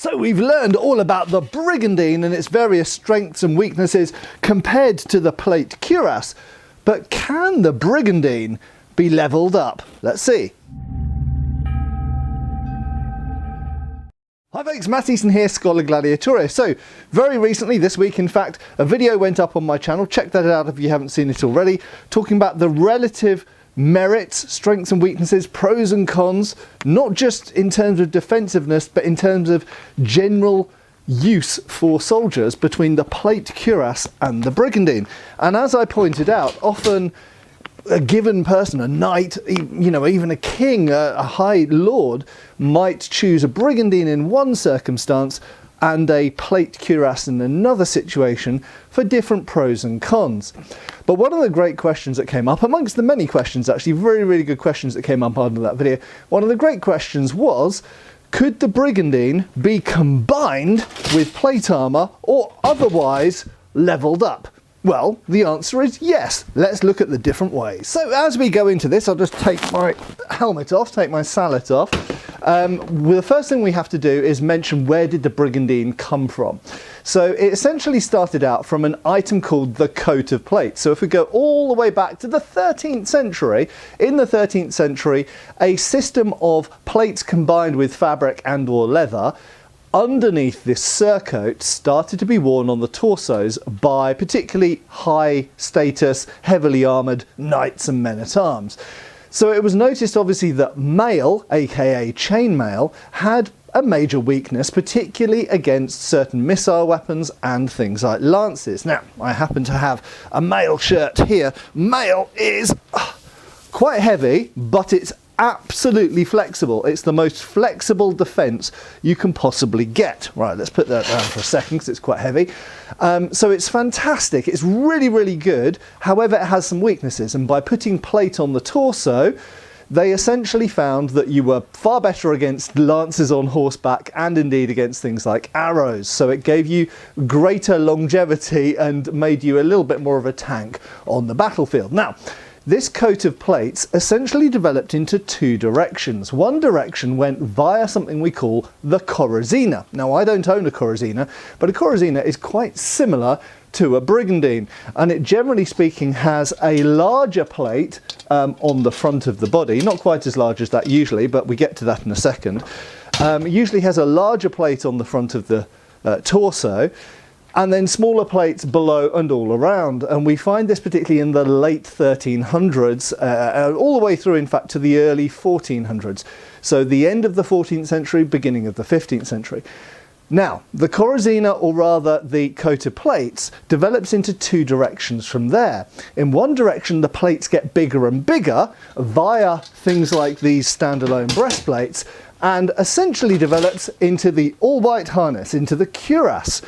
So we've learned all about the Brigandine and its various strengths and weaknesses compared to the plate cuirass. But can the Brigandine be levelled up? Let's see. Hi folks, Matt Easton here, Schola Gladiatoria. So, very recently, this week in fact, a video went up on my channel, check that out if you haven't seen it already, talking about the relative merits, strengths and weaknesses, pros and cons, not just in terms of defensiveness, but in terms of general use for soldiers between the plate cuirass and the Brigandine. And as I pointed out, often a given person, a knight, you know, even a king, a high lord, might choose a Brigandine in one circumstance and a plate cuirass in another situation for different pros and cons. But one of the great questions that came up, amongst the many questions actually, really good questions that came up under that video, one of the great questions was, could the Brigandine be combined with plate armour or otherwise levelled up? Well, the answer is yes. Let's look at the different ways. So as we go into this, I'll just take my helmet off, take my sallet off. Well, the first thing we have to do is mention, where did the Brigandine come from? So it essentially started out from an item called the coat of plate. So if we go all the way back to the 13th century, in the 13th century, a system of plates combined with fabric and or leather underneath this surcoat started to be worn on the torsos by particularly high status, heavily armoured knights and men-at-arms. So it was noticed obviously that mail, aka chainmail, had a major weakness, particularly against certain missile weapons and things like lances. Now, I happen to have a mail shirt here. Mail is quite heavy, but it's absolutely flexible. It's the most flexible defence you can possibly get. Right, let's put that down for a second because it's quite heavy. So it's fantastic. It's really good. However, it has some weaknesses, and by putting plate on the torso, they essentially found that you were far better against lances on horseback and indeed against things like arrows. So it gave you greater longevity and made you a little bit more of a tank on the battlefield. Now, this coat of plates essentially developed into two directions. One direction went via something we call the corazina. Now, I don't own a corazina, but a corazina is quite similar to a Brigandine, and it, generally speaking, has a larger plate on the front of the body. Not quite as large as that usually, but we get to that in a second. It usually has a larger plate on the front of the torso, and then smaller plates below and all around. And we find this particularly in the late 1300s, all the way through, in fact, to the early 1400s. So the end of the 14th century, beginning of the 15th century. Now, the corazina, or rather the coat of plates, develops into two directions from there. In one direction, the plates get bigger and bigger via things like these standalone breastplates, and essentially develops into the all-white harness, into the cuirass.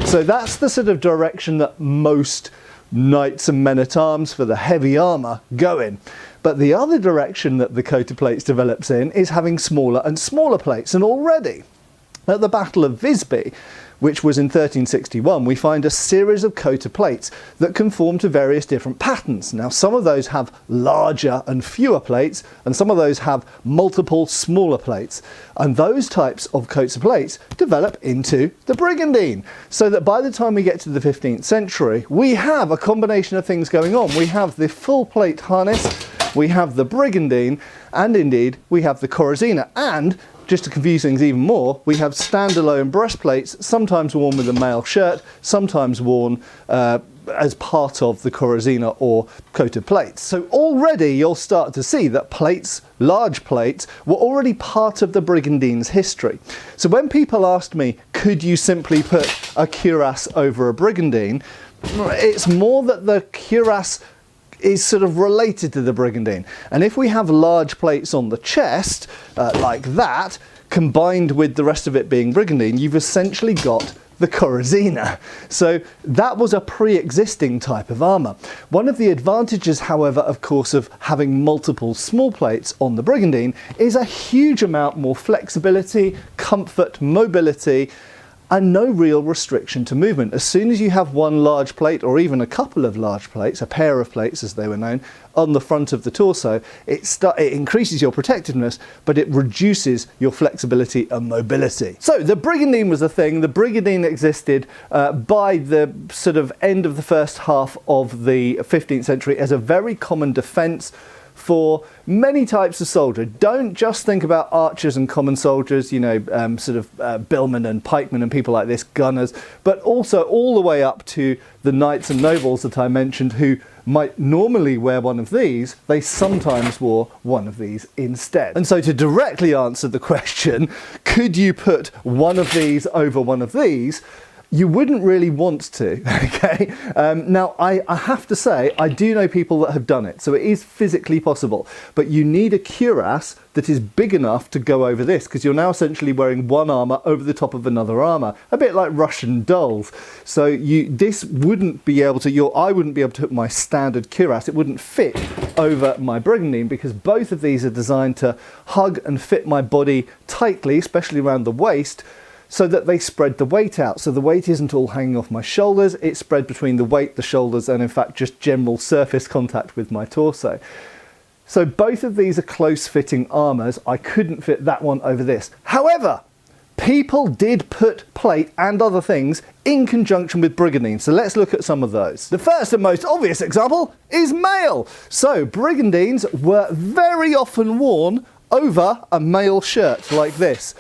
So that's the sort of direction that most knights and men-at-arms for the heavy armour go in. But the other direction that the coat of plates develops in is having smaller and smaller plates. And already at the Battle of Visby, which was in 1361, we find a series of coat of plates that conform to various different patterns. Now, some of those have larger and fewer plates, and some of those have multiple smaller plates. And those types of coats of plates develop into the Brigandine. So that by the time we get to the 15th century, we have a combination of things going on. We have the full plate harness, we have the Brigandine, and indeed we have the corazina. And just to confuse things even more, we have standalone breastplates, sometimes worn with a mail shirt, sometimes worn as part of the corazina or coat of plates. So already you'll start to see that plates, large plates, were already part of the Brigandine's history. So when people asked me, could you simply put a cuirass over a Brigandine, it's more that the cuirass is sort of related to the Brigandine. And if we have large plates on the chest, like that, combined with the rest of it being Brigandine, you've essentially got the corazina. So that was a pre-existing type of armour. One of the advantages, however, of course, of having multiple small plates on the Brigandine is a huge amount more flexibility, comfort, mobility, and no real restriction to movement. As soon as you have one large plate, or even a couple of large plates, a pair of plates as they were known, on the front of the torso, it increases your protectiveness, but it reduces your flexibility and mobility. So the brigandine was a thing. The brigandine existed by the sort of end of the first half of the 15th century as a very common defence for many types of soldier. Don't just think about archers and common soldiers, you know, billmen and pikemen and people like this, gunners, but also all the way up to the knights and nobles that I mentioned, who might normally wear one of these, they sometimes wore one of these instead. And so to directly answer the question, could you put one of these over one of these? You wouldn't really want to, okay? Now, I have to say, I do know people that have done it, so it is physically possible, but you need a cuirass that is big enough to go over this, because you're now essentially wearing one armour over the top of another armour, a bit like Russian dolls. So this wouldn't be able to, I wouldn't be able to put my standard cuirass, it wouldn't fit over my brigandine, because both of these are designed to hug and fit my body tightly, especially around the waist, so that they spread the weight out. So the weight isn't all hanging off my shoulders, it's spread between the weight, the shoulders, and in fact just general surface contact with my torso. So both of these are close-fitting armours. I couldn't fit that one over this. However, people did put plate and other things in conjunction with brigandine. So let's look at some of those. The first and most obvious example is mail. So brigandines were very often worn over a mail shirt like this.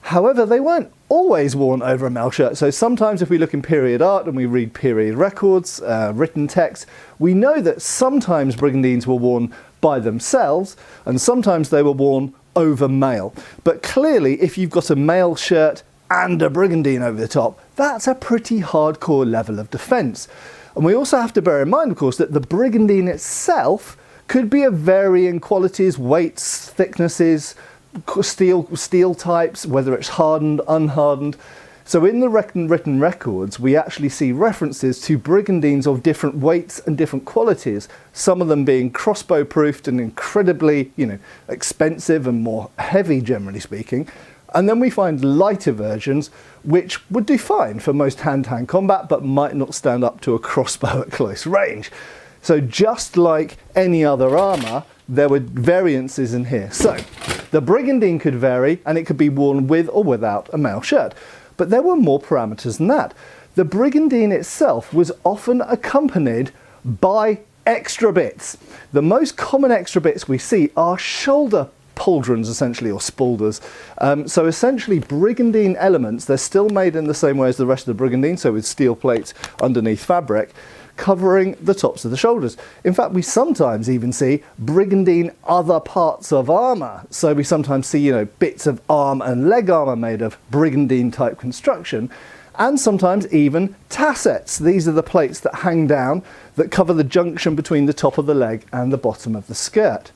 However, they weren't always worn over a mail shirt. So sometimes if we look in period art and we read period records, written text, we know that sometimes brigandines were worn by themselves and sometimes they were worn over mail. But clearly, if you've got a mail shirt and a brigandine over the top, that's a pretty hardcore level of defence. And we also have to bear in mind, of course, that the brigandine itself could be of varying qualities, weights, thicknesses, steel types, whether it's hardened, unhardened. So in the written records, we actually see references to brigandines of different weights and different qualities, some of them being crossbow proofed and incredibly, expensive and more heavy, generally speaking. And then we find lighter versions, which would do fine for most hand-to-hand combat, but might not stand up to a crossbow at close range. So just like any other armour, there were variances in here. So the brigandine could vary, and it could be worn with or without a mail shirt. But there were more parameters than that. The brigandine itself was often accompanied by extra bits. The most common extra bits we see are shoulder pauldrons, essentially, or spaulders. So essentially brigandine elements, they're still made in the same way as the rest of the brigandine, so with steel plates underneath fabric, covering the tops of the shoulders. In fact, we sometimes even see brigandine other parts of armour. So we sometimes see, bits of arm and leg armour made of brigandine type construction, and sometimes even tassets. These are the plates that hang down that cover the junction between the top of the leg and the bottom of the skirt.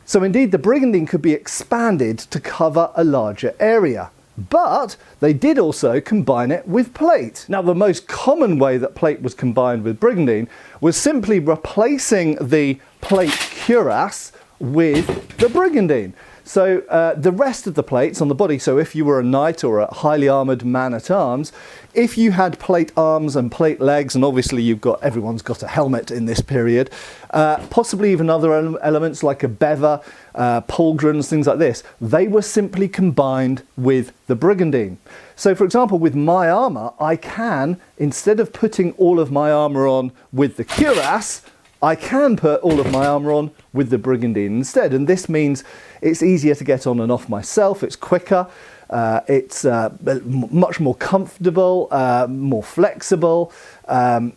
So indeed, the brigandine could be expanded to cover a larger area. But they did also combine it with plate. Now, the most common way that plate was combined with brigandine was simply replacing the plate cuirass with the brigandine. So the rest of the plates on the body, so if you were a knight or a highly armoured man-at-arms, if you had plate arms and plate legs, and obviously everyone's got a helmet in this period, possibly even other elements like a bever, pauldrons, things like this, they were simply combined with the brigandine. So for example, with my armour, I can, instead of putting all of my armour on with the cuirass, I can put all of my armour on with the brigandine instead, and this means it's easier to get on and off myself, it's quicker, it's much more comfortable, more flexible, I've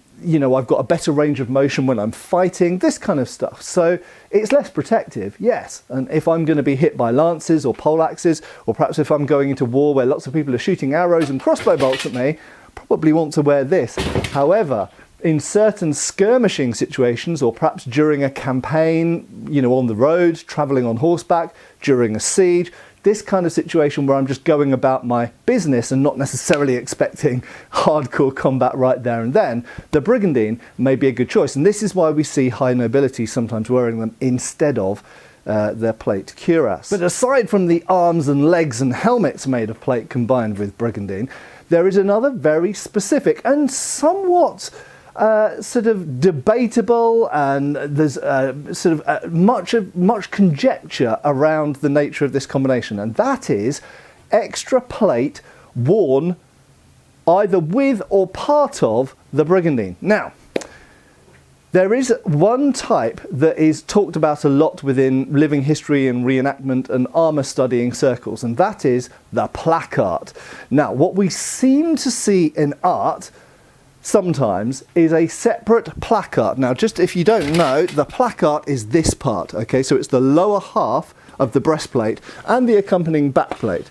got a better range of motion when I'm fighting, this kind of stuff. So it's less protective, yes, and if I'm going to be hit by lances or poleaxes, or perhaps if I'm going into war where lots of people are shooting arrows and crossbow bolts at me, probably want to wear this. However, in certain skirmishing situations, or perhaps during a campaign, on the road, travelling on horseback, during a siege, this kind of situation where I'm just going about my business and not necessarily expecting hardcore combat right there and then, the brigandine may be a good choice. And this is why we see high nobility sometimes wearing them instead of their plate cuirass. But aside from the arms and legs and helmets made of plate combined with brigandine, there is another very specific and somewhat sort of debatable, and there's much conjecture around the nature of this combination, and that is extra plate worn either with or part of the brigandine. Now, there is one type that is talked about a lot within living history and reenactment and armour studying circles, and that is the placard. Now, what we seem to see in art sometimes is a separate placard. Now, just if you don't know, the placard is this part, okay? So it's the lower half of the breastplate and the accompanying backplate.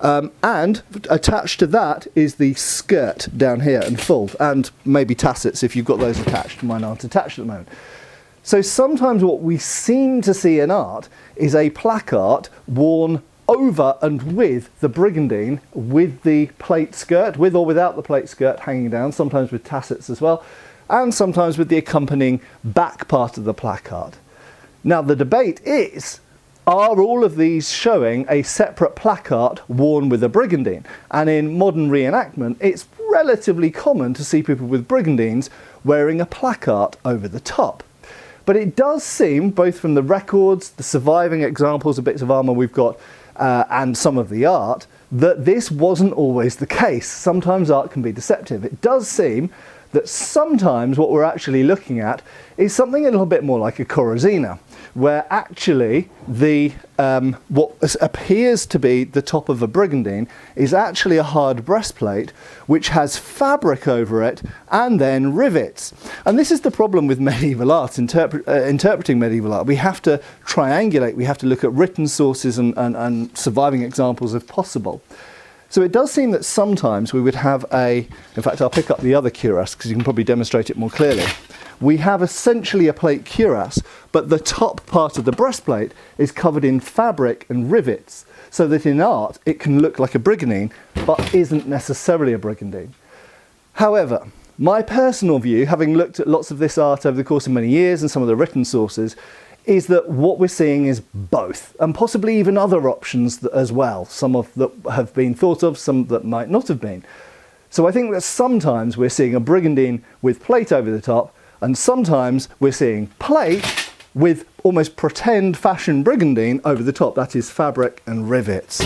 And attached to that is the skirt down here and full, and maybe tassets if you've got those attached. Mine aren't attached at the moment. So sometimes what we seem to see in art is a placard worn over and with the brigandine, with the plate skirt, with or without the plate skirt hanging down, sometimes with tassets as well, and sometimes with the accompanying back part of the placard. Now, the debate is, are all of these showing a separate placard worn with a brigandine? And in modern reenactment, it's relatively common to see people with brigandines wearing a placard over the top. But it does seem, both from the records, the surviving examples of bits of armour we've got, and some of the art, that this wasn't always the case. Sometimes art can be deceptive. It does seem that sometimes what we're actually looking at is something a little bit more like a corazina, where actually the what appears to be the top of a brigandine is actually a hard breastplate which has fabric over it and then rivets. And this is the problem with medieval art, interpreting medieval art. We have to triangulate, we have to look at written sources and surviving examples if possible. So it does seem that sometimes we would have in fact I'll pick up the other cuirass because you can probably demonstrate it more clearly. We have essentially a plate cuirass, but the top part of the breastplate is covered in fabric and rivets, so that in art it can look like a brigandine, but isn't necessarily a brigandine. However, my personal view, having looked at lots of this art over the course of many years and some of the written sources, is that what we're seeing is both, and possibly even other options as well. Some of that have been thought of, some that might not have been. So I think that sometimes we're seeing a brigandine with plate over the top, and sometimes we're seeing plate with almost pretend fashion brigandine over the top. That is fabric and rivets.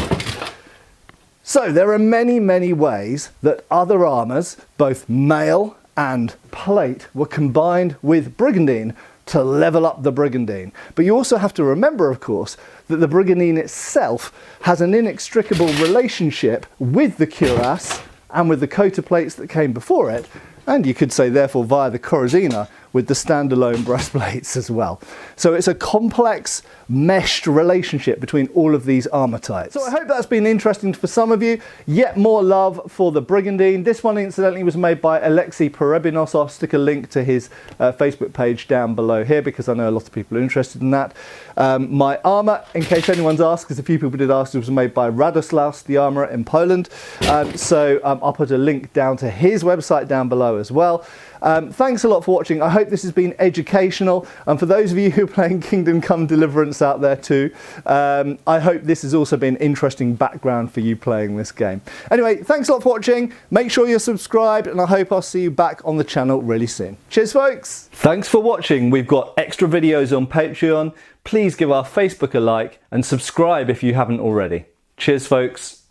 So there are many, many ways that other armours, both mail and plate, were combined with brigandine to level up the brigandine. But you also have to remember, of course, that the brigandine itself has an inextricable relationship with the cuirass and with the coat of plates that came before it, and you could say therefore via the corazina with the standalone breastplates as well. So it's a complex, meshed relationship between all of these armour types. So I hope that's been interesting for some of you. Yet more love for the brigandine. This one incidentally was made by Alexei Perebinos. I'll stick a link to his Facebook page down below here because I know a lot of people are interested in that. My armour, in case anyone's asked, because a few people did ask, it was made by Radoslaus, the armourer in Poland. I'll put a link down to his website down below as well. Thanks a lot for watching. I hope this has been educational, and for those of you who are playing Kingdom Come Deliverance out there too, I hope this has also been interesting background for you playing this game. Anyway, thanks a lot for watching. Make sure you're subscribed, and I hope I'll see you back on the channel really soon. Cheers, folks. Thanks for watching. We've got extra videos on Patreon. Please give our Facebook a like and subscribe if you haven't already. Cheers, folks.